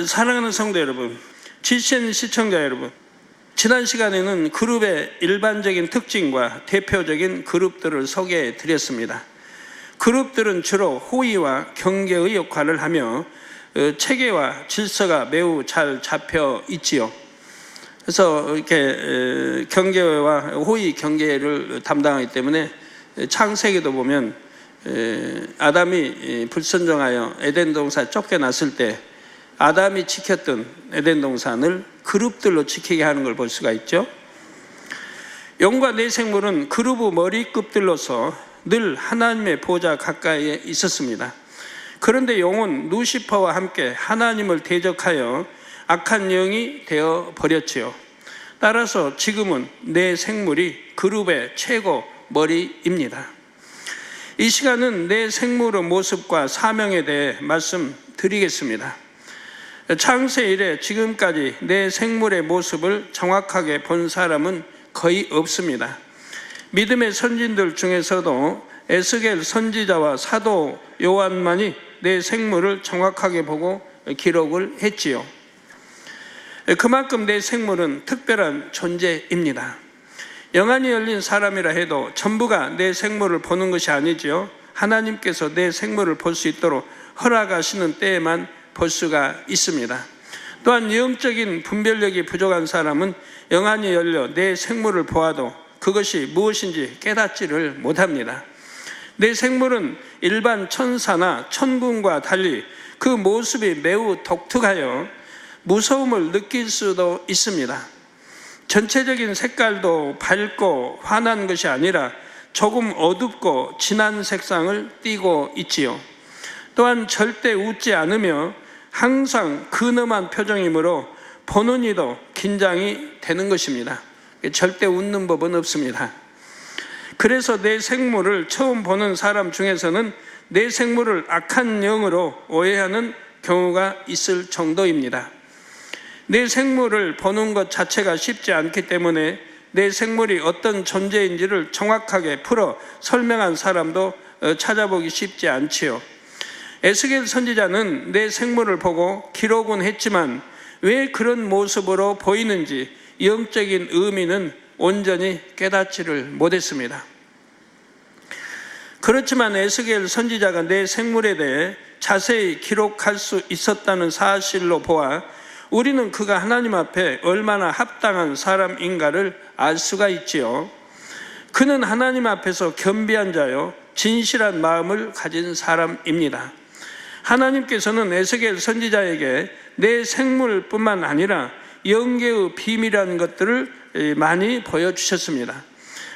사랑하는 성도 여러분, GCN 시청자 여러분, 지난 시간에는 그룹의 일반적인 특징과 대표적인 그룹들을 소개해 드렸습니다. 그룹들은 주로 호의와 경계의 역할을 하며 체계와 질서가 매우 잘 잡혀 있지요. 그래서 이렇게 경계와 호의 경계를 담당하기 때문에 창세기도 보면 아담이 불순종하여 에덴 동산에 쫓겨났을 때 아담이 지켰던 에덴 동산을 그룹들로 지키게 하는 걸 볼 수가 있죠. 용과 내생물은 그룹의 머리급들로서 늘 하나님의 보좌 가까이에 있었습니다. 그런데 용은 루시퍼와 함께 하나님을 대적하여 악한 영이 되어 버렸지요. 따라서 지금은 내생물이 그룹의 최고 머리입니다. 이 시간은 내생물의 모습과 사명에 대해 말씀드리겠습니다. 창세 이래 지금까지 내생물의 모습을 정확하게 본 사람은 거의 없습니다. 믿음의 선진들 중에서도 에스겔 선지자와 사도 요한만이 내생물을 정확하게 보고 기록을 했지요. 그만큼 내생물은 특별한 존재입니다. 영안이 열린 사람이라 해도 전부가 내생물을 보는 것이 아니지요. 하나님께서 내생물을 볼 수 있도록 허락하시는 때에만 볼 수가 있습니다. 또한 영적인 분별력이 부족한 사람은 영안이 열려 내생물을 보아도 그것이 무엇인지 깨닫지를 못합니다. 내생물은 일반 천사나 천군과 달리 그 모습이 매우 독특하여 무서움을 느낄 수도 있습니다. 전체적인 색깔도 밝고 환한 것이 아니라 조금 어둡고 진한 색상을 띠고 있지요. 또한 절대 웃지 않으며 항상 근엄한 표정이므로 보는 이도 긴장이 되는 것입니다. 절대 웃는 법은 없습니다. 그래서 내생물을 처음 보는 사람 중에서는 내생물을 악한 영으로 오해하는 경우가 있을 정도입니다. 내생물을 보는 것 자체가 쉽지 않기 때문에 내생물이 어떤 존재인지를 정확하게 풀어 설명한 사람도 찾아보기 쉽지 않지요. 에스겔 선지자는 내생물을 보고 기록은 했지만 왜 그런 모습으로 보이는지 영적인 의미는 온전히 깨닫지를 못했습니다. 그렇지만 에스겔 선지자가 내생물에 대해 자세히 기록할 수 있었다는 사실로 보아 우리는 그가 하나님 앞에 얼마나 합당한 사람인가를 알 수가 있지요. 그는 하나님 앞에서 겸비한 자요 진실한 마음을 가진 사람입니다. 하나님께서는 에스겔 선지자에게 내생물뿐만 아니라 영계의 비밀이라는 것들을 많이 보여주셨습니다.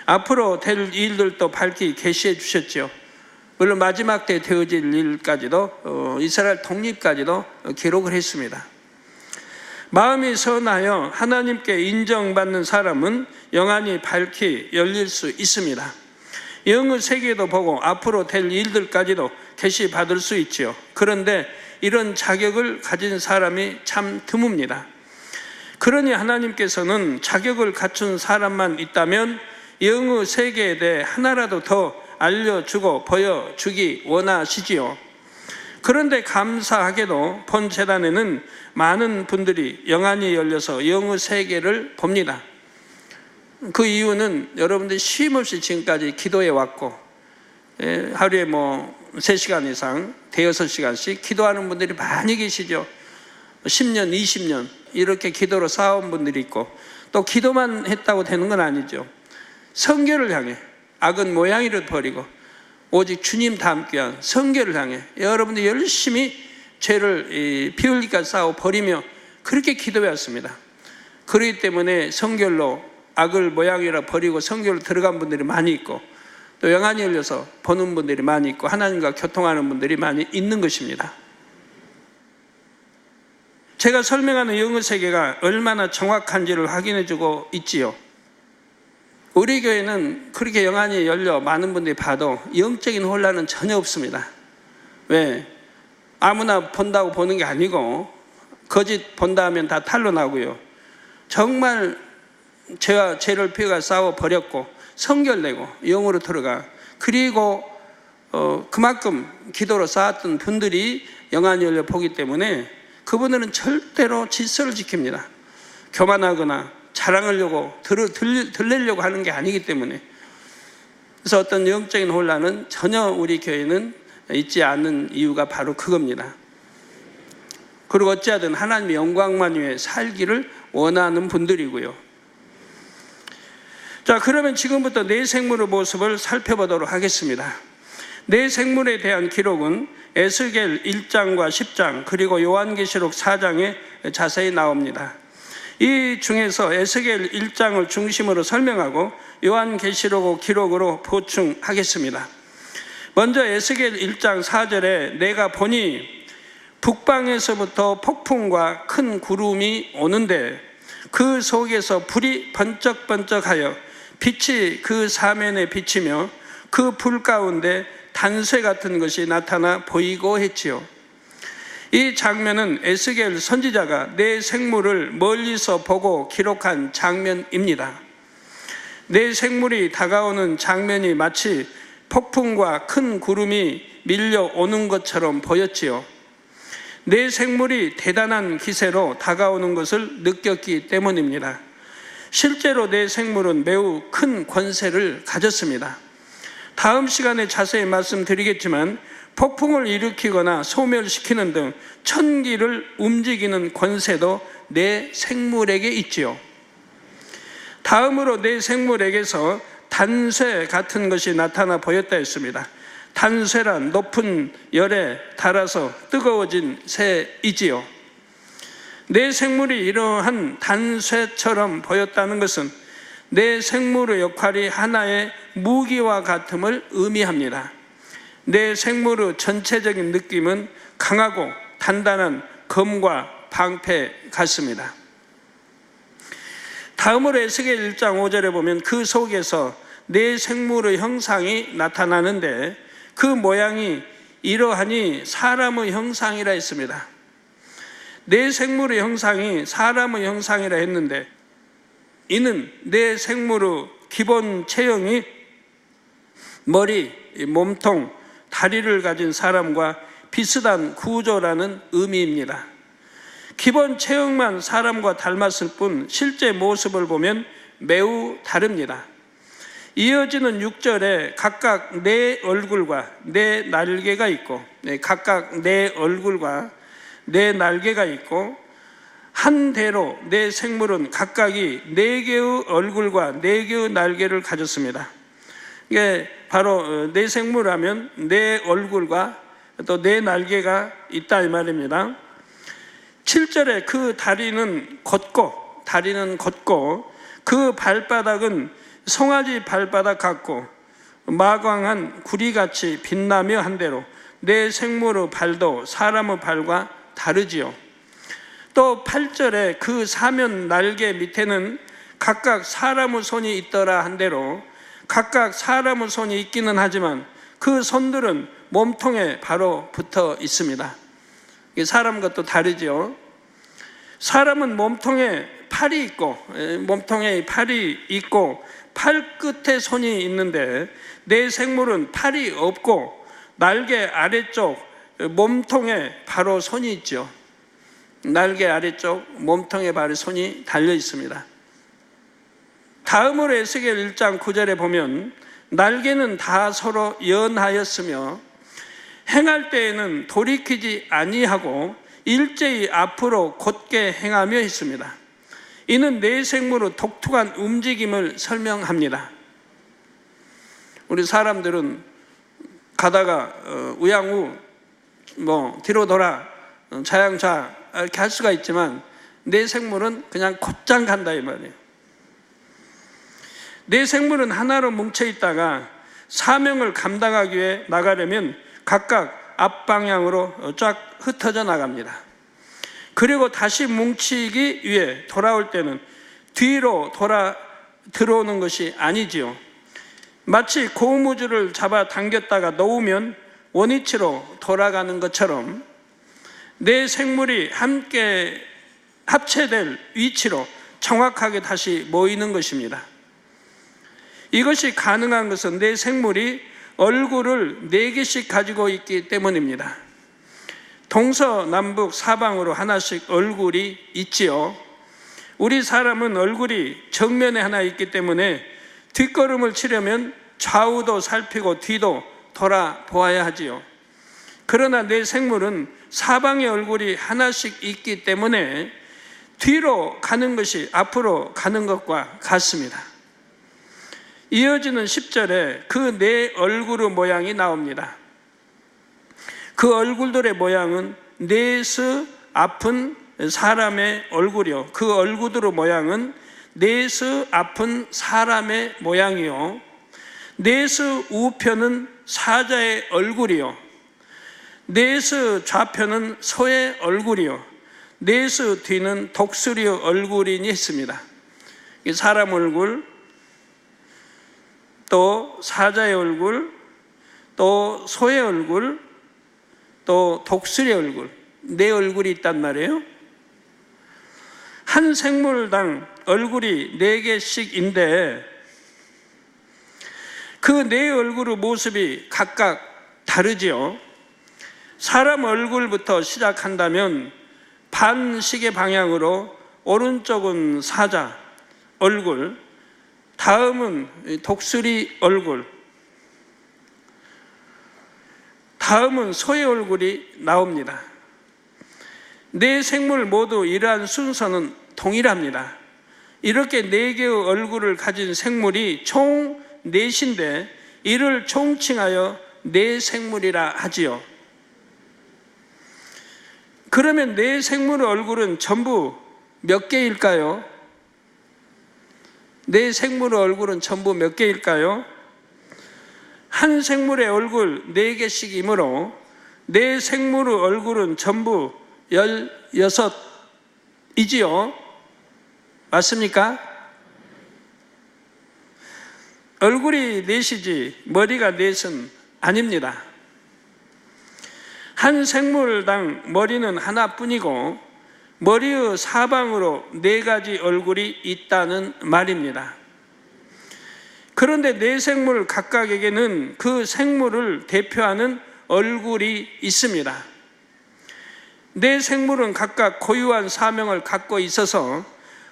앞으로 될 일들도 밝히 계시해 주셨죠. 물론 마지막 때 되어질 일까지도 이스라엘 독립까지도 기록을 했습니다. 마음이 선하여 하나님께 인정받는 사람은 영안이 밝히 열릴 수 있습니다. 영의 세계도 보고 앞으로 될 일들까지도 계시받을 수 있지요. 그런데 이런 자격을 가진 사람이 참 드뭅니다. 그러니 하나님께서는 자격을 갖춘 사람만 있다면 영의 세계에 대해 하나라도 더 알려주고 보여주기 원하시지요. 그런데 감사하게도 본 재단에는 많은 분들이 영안이 열려서 영의 세계를 봅니다. 그 이유는 여러분들이 쉼없이 지금까지 기도해 왔고 하루에 3시간 이상 대여섯 시간씩 기도하는 분들이 많이 계시죠. 10년, 20년 이렇게 기도로 쌓아온 분들이 있고 또 기도만 했다고 되는 건 아니죠. 성결을 향해 악은 모양이를 버리고 오직 주님 닮게 한 성결을 향해 여러분들 열심히 죄를 피 흘리까지 싸워 버리며 그렇게 기도해 왔습니다. 그렇기 때문에 성결로 악을 모양이라 버리고 성결로 들어간 분들이 많이 있고 또 영안이 열려서 보는 분들이 많이 있고 하나님과 교통하는 분들이 많이 있는 것입니다. 제가 설명하는 영의 세계가 얼마나 정확한지를 확인해주고 있지요. 우리 교회는 그렇게 영안이 열려 많은 분들이 봐도 영적인 혼란은 전혀 없습니다. 왜? 아무나 본다고 보는 게 아니고 거짓 본다 하면 다 탄로 나고요. 정말 죄와 죄를 피해가 싸워 버렸고 성결되고 영으로 들어가 그리고 그만큼 기도로 쌓았던 분들이 영안이 열려 보기 때문에 그분들은 절대로 질서를 지킵니다. 교만하거나 자랑하려고 들리려고 하는 게 아니기 때문에. 그래서 어떤 영적인 혼란은 전혀 우리 교회는 있지 않는 이유가 바로 그겁니다. 그리고 어찌하든 하나님의 영광만 위해 살기를 원하는 분들이고요. 자, 그러면 지금부터 내 생물의 모습을 살펴보도록 하겠습니다. 내 생물에 대한 기록은 에스겔 1장과 10장 그리고 요한계시록 4장에 자세히 나옵니다. 이 중에서 에스겔 1장을 중심으로 설명하고 요한계시록 기록으로 보충하겠습니다. 먼저 에스겔 1장 4절에 내가 보니 북방에서부터 폭풍과 큰 구름이 오는데 그 속에서 불이 번쩍번쩍하여 빛이 그 사면에 비치며 그 불 가운데 단쇠 같은 것이 나타나 보이고 했지요. 이 장면은 에스겔 선지자가 내 생물을 멀리서 보고 기록한 장면입니다. 내 생물이 다가오는 장면이 마치 폭풍과 큰 구름이 밀려오는 것처럼 보였지요. 내 생물이 대단한 기세로 다가오는 것을 느꼈기 때문입니다. 실제로 내 생물은 매우 큰 권세를 가졌습니다. 다음 시간에 자세히 말씀드리겠지만 폭풍을 일으키거나 소멸시키는 등 천기를 움직이는 권세도 내 생물에게 있지요. 다음으로 내 생물에게서 단쇠 같은 것이 나타나 보였다 했습니다. 단쇠란 높은 열에 달아서 뜨거워진 새이지요. 내 생물이 이러한 단쇠처럼 보였다는 것은 내 생물의 역할이 하나의 무기와 같음을 의미합니다. 내 생물의 전체적인 느낌은 강하고 단단한 검과 방패 같습니다. 다음으로 에스겔 1장 5절에 보면 그 속에서 내 생물의 형상이 나타나는데 그 모양이 이러하니 사람의 형상이라 했습니다. 내 생물의 형상이 사람의 형상이라 했는데 이는 내 생물의 기본 체형이 머리, 몸통, 다리를 가진 사람과 비슷한 구조라는 의미입니다. 기본 체형만 사람과 닮았을 뿐 실제 모습을 보면 매우 다릅니다. 이어지는 6절에 각각 네 얼굴과 네 날개가 있고 각각 네 얼굴과 네 날개가 있고 한 대로 네 생물은 각각이 네 개의 얼굴과 네 개의 날개를 가졌습니다. 이게 바로 네 생물하면 네 얼굴과 또 네 날개가 있다 이 말입니다. 7절에 그 다리는 걷고 그 발바닥은 송아지 발바닥 같고 마광한 구리같이 빛나며 한대로 내 생물의 발도 사람의 발과 다르지요. 또 8절에 그 사면 날개 밑에는 각각 사람의 손이 있더라 한대로 각각 사람의 손이 있기는 하지만 그 손들은 몸통에 바로 붙어 있습니다. 사람과 또 다르죠. 사람은 몸통에 팔이 있고 팔 끝에 손이 있는데 내 생물은 팔이 없고 날개 아래쪽 몸통에 바로 손이 있죠. 날개 아래쪽 몸통에 바로 손이 달려 있습니다. 다음으로 에스겔 1장 9절에 보면 날개는 다 서로 연하였으며 행할 때에는 돌이키지 아니하고 일제히 앞으로 곧게 행하며 있습니다. 이는 내 생물의 독특한 움직임을 설명합니다. 우리 사람들은 가다가 우양우 뒤로 돌아 좌양좌 이렇게 할 수가 있지만 내 생물은 그냥 곧장 간다 이 말이에요. 내 생물은 하나로 뭉쳐 있다가 사명을 감당하기 위해 나가려면 각각 앞방향으로 쫙 흩어져 나갑니다. 그리고 다시 뭉치기 위해 돌아올 때는 뒤로 돌아 들어오는 것이 아니지요. 마치 고무줄을 잡아 당겼다가 놓으면 원위치로 돌아가는 것처럼 내 생물이 함께 합체될 위치로 정확하게 다시 모이는 것입니다. 이것이 가능한 것은 내 생물이 얼굴을 4개씩 가지고 있기 때문입니다. 동서남북 사방으로 하나씩 얼굴이 있지요. 우리 사람은 얼굴이 정면에 하나 있기 때문에 뒷걸음을 치려면 좌우도 살피고 뒤도 돌아보아야 하지요. 그러나 내 생물은 사방에 얼굴이 하나씩 있기 때문에 뒤로 가는 것이 앞으로 가는 것과 같습니다. 이어지는 10절에 그 네 얼굴의 모양이 나옵니다. 그 얼굴들의 모양은 넷의 아픈 사람의 얼굴이요, 그 얼굴들의 모양은 넷의 아픈 사람의 모양이요, 넷의 우편은 사자의 얼굴이요, 넷의 좌편은 소의 얼굴이요, 넷의 뒤는 독수리의 얼굴이니 했습니다. 사람 얼굴, 또 사자의 얼굴, 또 소의 얼굴, 또 독수리의 얼굴, 네 얼굴이 있단 말이에요. 한 생물당 얼굴이 4개씩인데 그 네 얼굴의 모습이 각각 다르지요. 사람 얼굴부터 시작한다면 반시계 방향으로 오른쪽은 사자 얼굴, 다음은 독수리 얼굴, 다음은 소의 얼굴이 나옵니다. 네 생물 모두 이러한 순서는 동일합니다. 이렇게 4개의 얼굴을 가진 생물이 총 4인데 이를 총칭하여 네 생물이라 하지요. 그러면 네 생물의 얼굴은 전부 몇 개일까요? 네 생물의 얼굴은 전부 몇 개일까요? 한 생물의 얼굴 4개씩이므로 네 생물의 얼굴은 전부 16이지요. 맞습니까? 얼굴이 넷이지 머리가 넷은 아닙니다. 한 생물당 머리는 하나뿐이고 머리의 사방으로 4가지 얼굴이 있다는 말입니다. 그런데 네 생물 각각에게는 그 생물을 대표하는 얼굴이 있습니다. 네 생물은 각각 고유한 사명을 갖고 있어서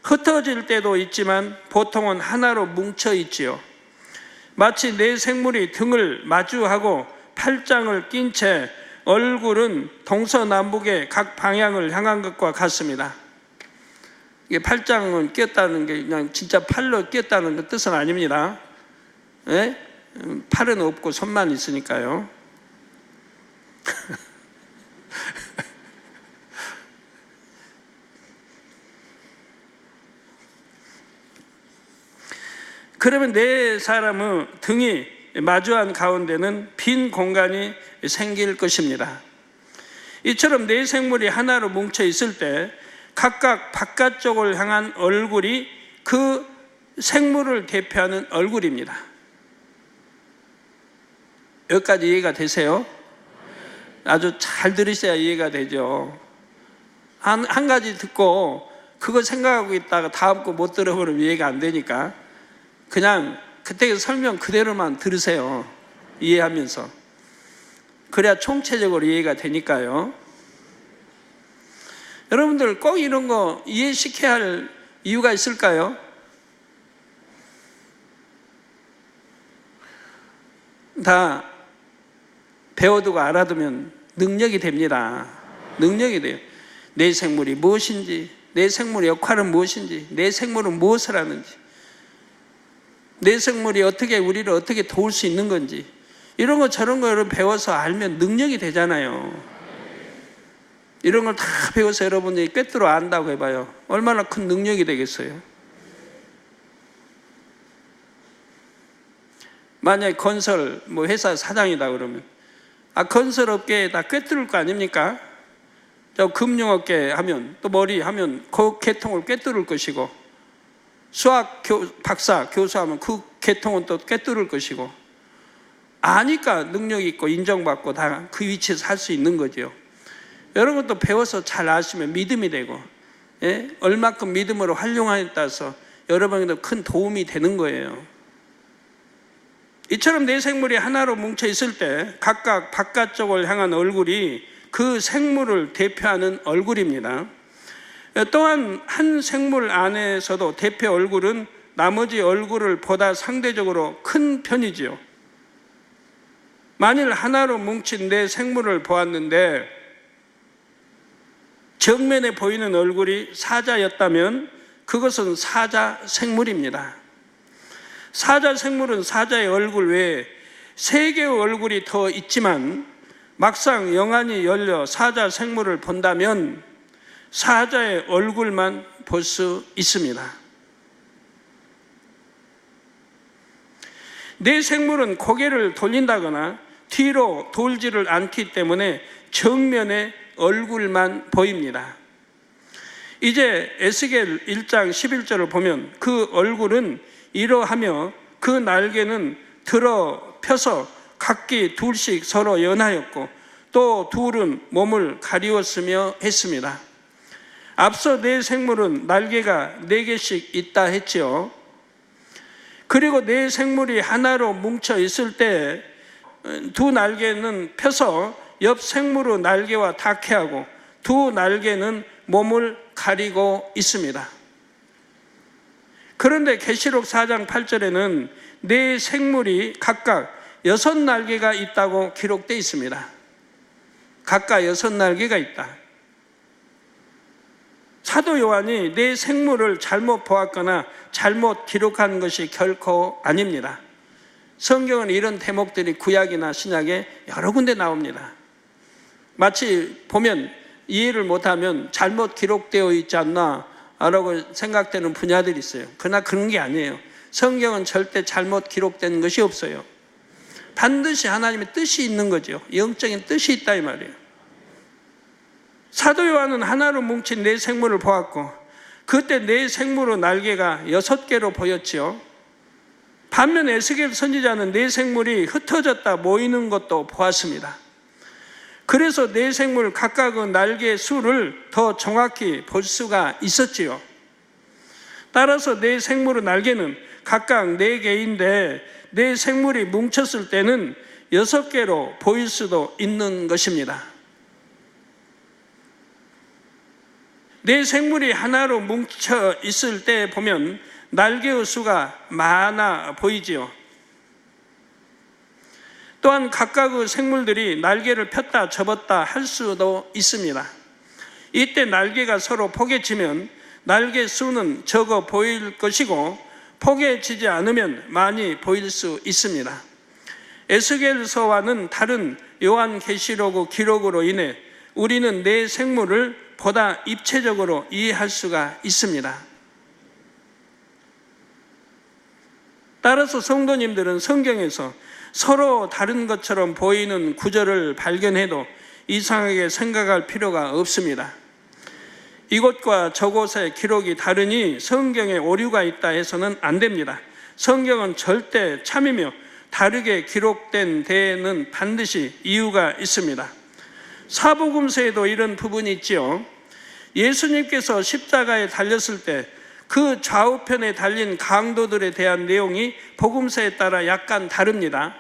흩어질 때도 있지만 보통은 하나로 뭉쳐 있지요. 마치 네 생물이 등을 마주하고 팔짱을 낀 채 얼굴은 동서남북의 각 방향을 향한 것과 같습니다. 이게 팔짱을 꼈다는 게 그냥 진짜 팔로 꼈다는 그 뜻은 아닙니다. 네? 팔은 없고 손만 있으니까요. 그러면 네 사람의 등이 마주한 가운데는 빈 공간이 생길 것입니다. 이처럼 네 생물이 하나로 뭉쳐 있을 때 각각 바깥쪽을 향한 얼굴이 그 생물을 대표하는 얼굴입니다. 여기까지 이해가 되세요? 아주 잘 들으셔야 이해가 되죠. 한 가지 듣고 그거 생각하고 있다가 다음 거 못 들어보면 이해가 안 되니까 그냥 그때 설명 그대로만 들으세요. 이해하면서. 그래야 총체적으로 이해가 되니까요. 여러분들 꼭 이런 거 이해시켜야 할 이유가 있을까요? 다 배워두고 알아두면 능력이 됩니다. 능력이 돼요. 내 생물이 무엇인지, 내 생물의 역할은 무엇인지, 내 생물은 무엇을 하는지, 내 생물이 어떻게 우리를 어떻게 도울 수 있는 건지, 이런 거 저런 거를 배워서 알면 능력이 되잖아요. 이런 걸 다 배워서 여러분들이 꿰뚫어 안다고 해봐요. 얼마나 큰 능력이 되겠어요. 만약에 건설 회사 사장이다 그러면 건설업계에 다 꿰뚫을 거 아닙니까? 저 금융업계 하면 또 머리 하면 그 계통을 꿰뚫을 것이고, 수학 박사 교수하면 그 계통은 또 꿰뚫을 것이고, 아니까 능력이 있고 인정받고 다 그 위치에서 할 수 있는 거죠. 이런 것도 배워서 잘 아시면 믿음이 되고, 얼마큼 믿음으로 활용하냐에 따라서 여러분에게도 큰 도움이 되는 거예요. 이처럼 네 생물이 하나로 뭉쳐 있을 때 각각 바깥쪽을 향한 얼굴이 그 생물을 대표하는 얼굴입니다. 또한 한 생물 안에서도 대표 얼굴은 나머지 얼굴을 보다 상대적으로 큰 편이지요. 만일 하나로 뭉친 네 생물을 보았는데 정면에 보이는 얼굴이 사자였다면 그것은 사자 생물입니다. 사자 생물은 사자의 얼굴 외에 세 개의 얼굴이 더 있지만 막상 영안이 열려 사자 생물을 본다면 사자의 얼굴만 볼 수 있습니다. 네 생물은 고개를 돌린다거나 뒤로 돌지를 않기 때문에 정면에 얼굴만 보입니다. 이제 에스겔 1장 11절을 보면 그 얼굴은 이러하며 그 날개는 들어 펴서 각기 둘씩 서로 연하였고 또 둘은 몸을 가리웠으며 했습니다. 앞서 네 생물은 날개가 4개씩 있다 했지요. 그리고 네 생물이 하나로 뭉쳐 있을 때 두 날개는 펴서 옆 생물의 날개와 닿게하고 두 날개는 몸을 가리고 있습니다. 그런데 계시록 4장 8절에는 네 생물이 각각 6날개가 있다고 기록되어 있습니다. 각각 6날개가 있다. 사도 요한이 네 생물을 잘못 보았거나 잘못 기록한 것이 결코 아닙니다. 성경은 이런 대목들이 구약이나 신약에 여러 군데 나옵니다. 마치 보면 이해를 못하면 잘못 기록되어 있지 않나 라고 생각되는 분야들이 있어요. 그러나 그런 게 아니에요. 성경은 절대 잘못 기록된 것이 없어요. 반드시 하나님의 뜻이 있는 거죠. 영적인 뜻이 있다 이 말이에요. 사도 요한은 하나로 뭉친 네 생물을 보았고 그때 네 생물의 날개가 6개로 보였지요. 반면 에스겔 선지자는 네 생물이 흩어졌다 모이는 것도 보았습니다. 그래서 네 생물 각각의 날개의 수를 더 정확히 볼 수가 있었지요. 따라서 네 생물의 날개는 각각 4개인데 네 생물이 뭉쳤을 때는 6개로 보일 수도 있는 것입니다. 네 생물이 하나로 뭉쳐 있을 때 보면 날개의 수가 많아 보이지요. 또한 각각의 생물들이 날개를 폈다 접었다 할 수도 있습니다. 이때 날개가 서로 포개지면 날개 수는 적어 보일 것이고 포개지지 않으면 많이 보일 수 있습니다. 에스겔서와는 다른 요한계시록의 기록으로 인해 우리는 네 생물을 보다 입체적으로 이해할 수가 있습니다. 따라서 성도님들은 성경에서 서로 다른 것처럼 보이는 구절을 발견해도 이상하게 생각할 필요가 없습니다. 이곳과 저곳의 기록이 다르니 성경에 오류가 있다 해서는 안 됩니다. 성경은 절대 참이며 다르게 기록된 데에는 반드시 이유가 있습니다. 사복음서에도 이런 부분이 있지요. 예수님께서 십자가에 달렸을 때 그 좌우편에 달린 강도들에 대한 내용이 복음서에 따라 약간 다릅니다.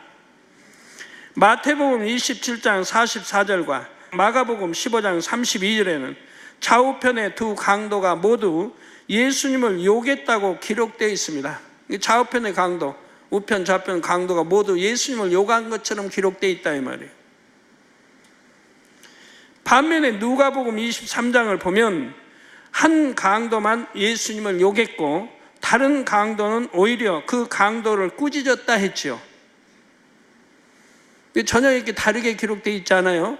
마태복음 27장 44절과 마가복음 15장 32절에는 좌우편의 두 강도가 모두 예수님을 욕했다고 기록되어 있습니다. 좌우편의 강도, 우편 좌편 강도가 모두 예수님을 욕한 것처럼 기록되어 있다 이 말이에요. 반면에 누가복음 23장을 보면 한 강도만 예수님을 욕했고 다른 강도는 오히려 그 강도를 꾸짖었다 했지요. 전혀 이렇게 다르게 기록되어 있잖아요.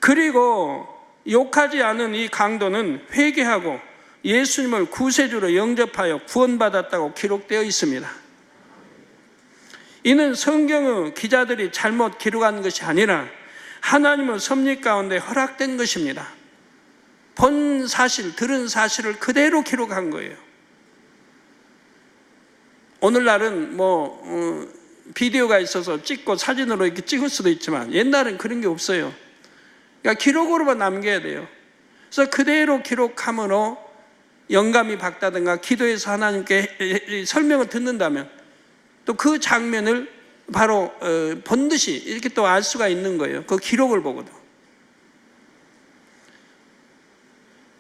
그리고 욕하지 않은 이 강도는 회개하고 예수님을 구세주로 영접하여 구원받았다고 기록되어 있습니다. 이는 성경의 기자들이 잘못 기록한 것이 아니라 하나님의 섭리 가운데 허락된 것입니다. 본 사실, 들은 사실을 그대로 기록한 거예요. 오늘날은 비디오가 있어서 찍고 사진으로 이렇게 찍을 수도 있지만 옛날엔 그런 게 없어요. 그러니까 기록으로만 남겨야 돼요. 그래서 그대로 기록함으로 영감이 받다든가 기도해서 하나님께 설명을 듣는다면 또 그 장면을 바로 본듯이 이렇게 또 알 수가 있는 거예요. 그 기록을 보고도.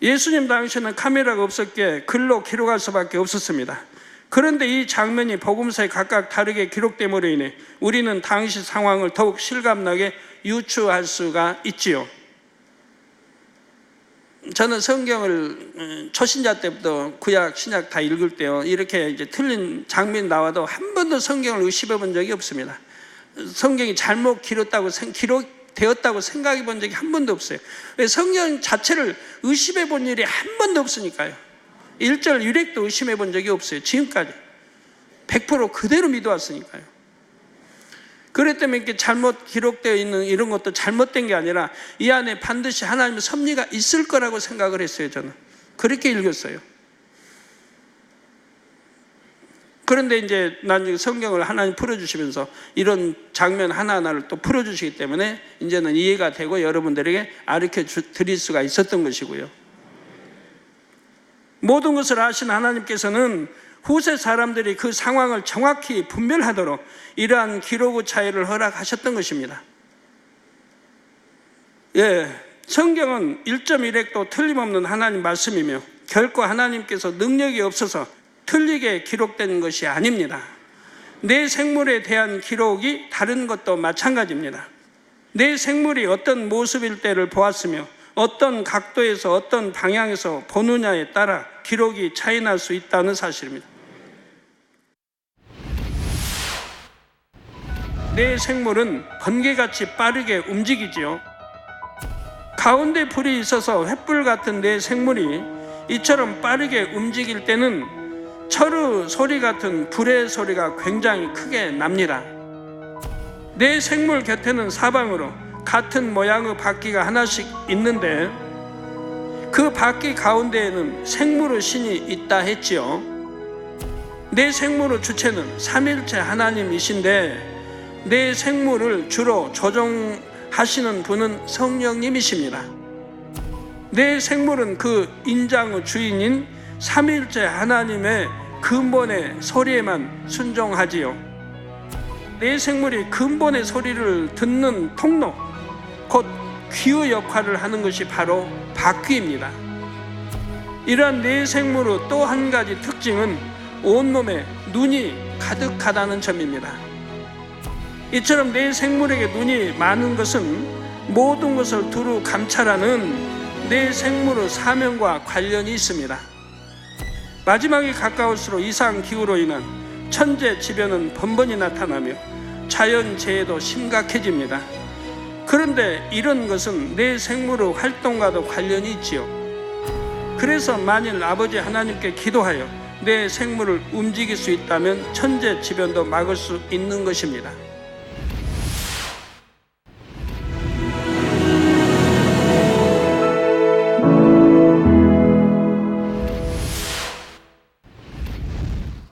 예수님 당시에는 카메라가 없었기에 글로 기록할 수밖에 없었습니다. 그런데 이 장면이 복음서에 각각 다르게 기록됨으로 인해 우리는 당시 상황을 더욱 실감나게 유추할 수가 있지요. 저는 성경을 초신자 때부터 구약, 신약 다 읽을 때요, 이렇게 이제 틀린 장면이 나와도 한 번도 성경을 의심해 본 적이 없습니다. 성경이 잘못 기록되었다고 생각해 본 적이 한 번도 없어요. 왜? 성경 자체를 의심해 본 일이 한 번도 없으니까요. 1절 유력도 의심해 본 적이 없어요. 지금까지 100% 그대로 믿어왔으니까요. 그렇기 때문에 이렇게 잘못 기록되어 있는 이런 것도 잘못된 게 아니라 이 안에 반드시 하나님의 섭리가 있을 거라고 생각을 했어요. 저는 그렇게 읽었어요. 그런데 이제 난 성경을 하나님 풀어주시면서 이런 장면 하나하나를 또 풀어주시기 때문에 이제는 이해가 되고 여러분들에게 가르쳐 드릴 수가 있었던 것이고요. 모든 것을 아신 하나님께서는 후세 사람들이 그 상황을 정확히 분별하도록 이러한 기록의 차이를 허락하셨던 것입니다. 성경은 1.1획도 틀림없는 하나님 말씀이며 결코 하나님께서 능력이 없어서 틀리게 기록된 것이 아닙니다. 내 생물에 대한 기록이 다른 것도 마찬가지입니다. 내 생물이 어떤 모습일 때를 보았으며 어떤 각도에서 어떤 방향에서 보느냐에 따라 기록이 차이날 수 있다는 사실입니다. 내 생물은 번개같이 빠르게 움직이지요. 가운데 불이 있어서 횃불 같은 내 생물이 이처럼 빠르게 움직일 때는 철의 소리 같은 불의 소리가 굉장히 크게 납니다. 내 생물 곁에는 사방으로 같은 모양의 바퀴가 하나씩 있는데 그 바퀴 가운데에는 생물의 신이 있다 했지요. 내 생물의 주체는 삼일체 하나님이신데 내 생물을 주로 조종하시는 분은 성령님이십니다. 내 생물은 그 인장의 주인인 삼일째 하나님의 근본의 소리에만 순종하지요. 내 생물이 근본의 소리를 듣는 통로, 곧 귀의 역할을 하는 것이 바로 바퀴입니다. 이러한 내 생물의 또 한 가지 특징은 온몸에 눈이 가득하다는 점입니다. 이처럼 내 생물에게 눈이 많은 것은 모든 것을 두루 감찰하는 내 생물의 사명과 관련이 있습니다. 마지막이 가까울수록 이상기후로 인한 천재지변은 번번이 나타나며 자연재해도 심각해집니다. 그런데 이런 것은 내 생물의 활동과도 관련이 있지요. 그래서 만일 아버지 하나님께 기도하여 내 생물을 움직일 수 있다면 천재지변도 막을 수 있는 것입니다.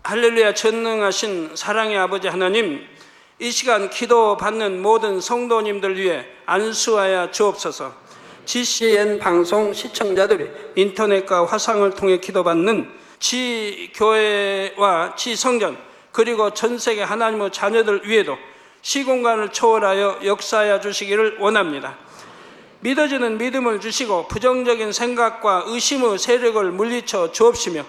할렐루야. 전능하신 사랑의 아버지 하나님, 이 시간 기도받는 모든 성도님들 위해 안수하여 주옵소서. GCN 방송 시청자들이 인터넷과 화상을 통해 기도받는 지교회와 지성전 그리고 전세계 하나님의 자녀들 위에도 시공간을 초월하여 역사하여 주시기를 원합니다. 믿어지는 믿음을 주시고 부정적인 생각과 의심의 세력을 물리쳐 주옵시며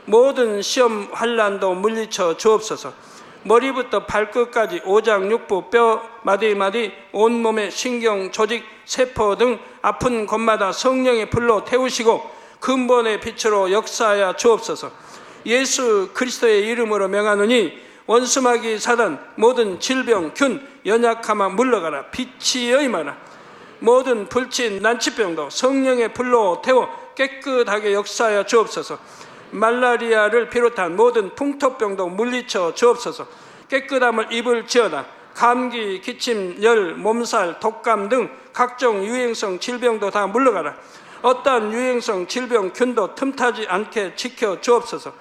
모든 시험 환난도 물리쳐 주옵소서. 머리부터 발끝까지 오장육부 뼈 마디마디 온몸의 신경 조직 세포 등 아픈 곳마다 성령의 불로 태우시고 근본의 빛으로 역사하여 주옵소서. 예수 그리스도의 이름으로 명하노니 원수마귀 사단 모든 질병 균 연약함아 물러가라. 빛이 임하라. 모든 불친 난치병도 성령의 불로 태워 깨끗하게 역사하여 주옵소서. 말라리아를 비롯한 모든 풍토병도 물리쳐 주옵소서. 깨끗함을 입을지어다. 감기, 기침, 열, 몸살, 독감 등 각종 유행성 질병도 다 물러가라. 어떠한 유행성 질병 균도 틈타지 않게 지켜 주옵소서.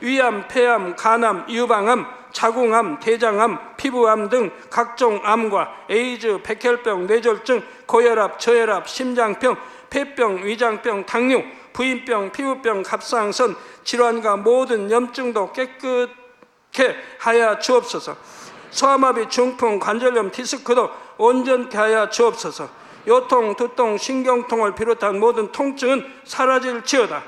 위암, 폐암, 간암, 유방암, 자궁암, 대장암, 피부암 등 각종 암과 에이즈, 백혈병, 뇌졸중, 고혈압, 저혈압, 심장병, 폐병, 위장병, 당뇨, 부인병, 피부병, 갑상선 질환과 모든 염증도 깨끗게 하여 주옵소서. 소아마비, 중풍, 관절염, 디스크도 온전케 하여 주옵소서. 요통, 두통, 신경통을 비롯한 모든 통증은 사라질지어다.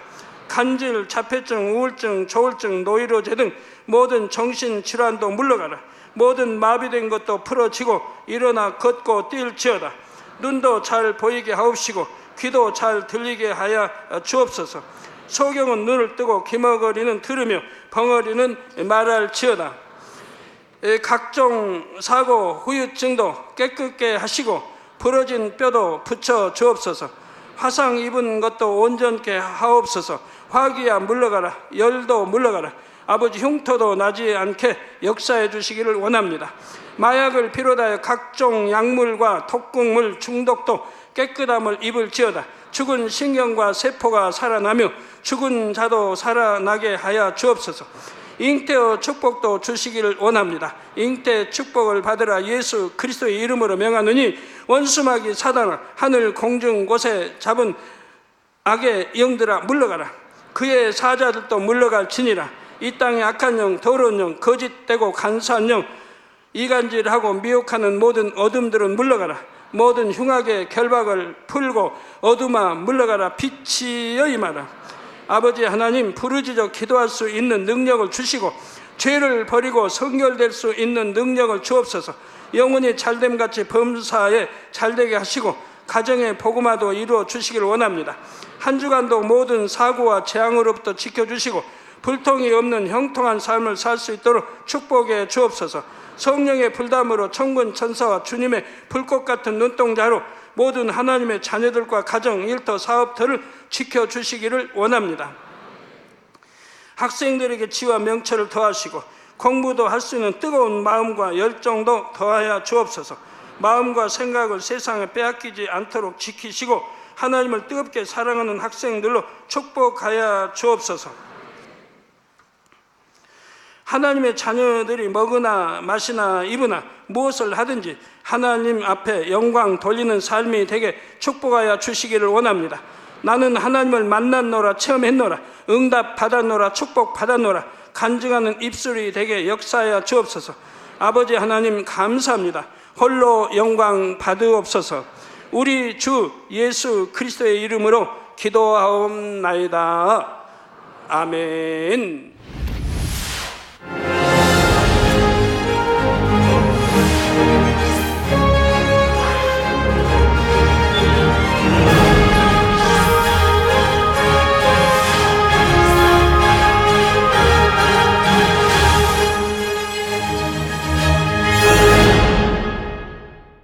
간질, 자폐증, 우울증, 조울증, 노이로제 등 모든 정신질환도 물러가라. 모든 마비된 것도 풀어지고 일어나 걷고 뛸지어다. 눈도 잘 보이게 하옵시고 귀도 잘 들리게 하여 주옵소서. 소경은 눈을 뜨고 기머거리는 들으며 벙어리는 말할지어다. 각종 사고, 후유증도 깨끗게 하시고 부러진 뼈도 붙여 주옵소서. 화상 입은 것도 온전케 하옵소서. 화기야 물러가라. 열도 물러가라. 아버지, 흉터도 나지 않게 역사해 주시기를 원합니다. 마약을 비롯하여 각종 약물과 독극물 중독도 깨끗함을 입을지어다. 죽은 신경과 세포가 살아나며 죽은 자도 살아나게 하여 주옵소서. 잉태의 축복도 주시기를 원합니다. 잉태 축복을 받으라. 예수 그리스도의 이름으로 명하노니 원수마귀 사단아, 하늘 공중 곳에 잡은 악의 영들아 물러가라. 그의 사자들도 물러갈지니라. 이 땅의 악한 영, 더러운 영, 거짓되고 간사한 영, 이간질하고 미혹하는 모든 어둠들은 물러가라. 모든 흉악의 결박을 풀고 어둠아 물러가라. 빛이여 임하라. 아버지 하나님, 부르짖어 기도할 수 있는 능력을 주시고 죄를 버리고 성결될 수 있는 능력을 주옵소서. 영혼이 잘됨같이 범사에 잘되게 하시고 가정의 복음화도 이루어 주시기를 원합니다. 한 주간도 모든 사고와 재앙으로부터 지켜주시고 불통이 없는 형통한 삶을 살 수 있도록 축복해 주옵소서. 성령의 불담으로 천군 천사와 주님의 불꽃 같은 눈동자로 모든 하나님의 자녀들과 가정, 일터, 사업터를 지켜주시기를 원합니다. 학생들에게 지와 명철을 더하시고 공부도 할 수 있는 뜨거운 마음과 열정도 더하여 주옵소서. 마음과 생각을 세상에 빼앗기지 않도록 지키시고 하나님을 뜨겁게 사랑하는 학생들로 축복하여 주옵소서. 하나님의 자녀들이 먹으나 마시나 입으나 무엇을 하든지 하나님 앞에 영광 돌리는 삶이 되게 축복하여 주시기를 원합니다. 나는 하나님을 만났노라, 체험했노라, 응답 받았노라, 축복 받았노라, 간증하는 입술이 되게 역사하여 주옵소서. 아버지 하나님 감사합니다. 홀로 영광 받으옵소서. 우리 주 예수 그리스도의 이름으로 기도하옵나이다. 아멘.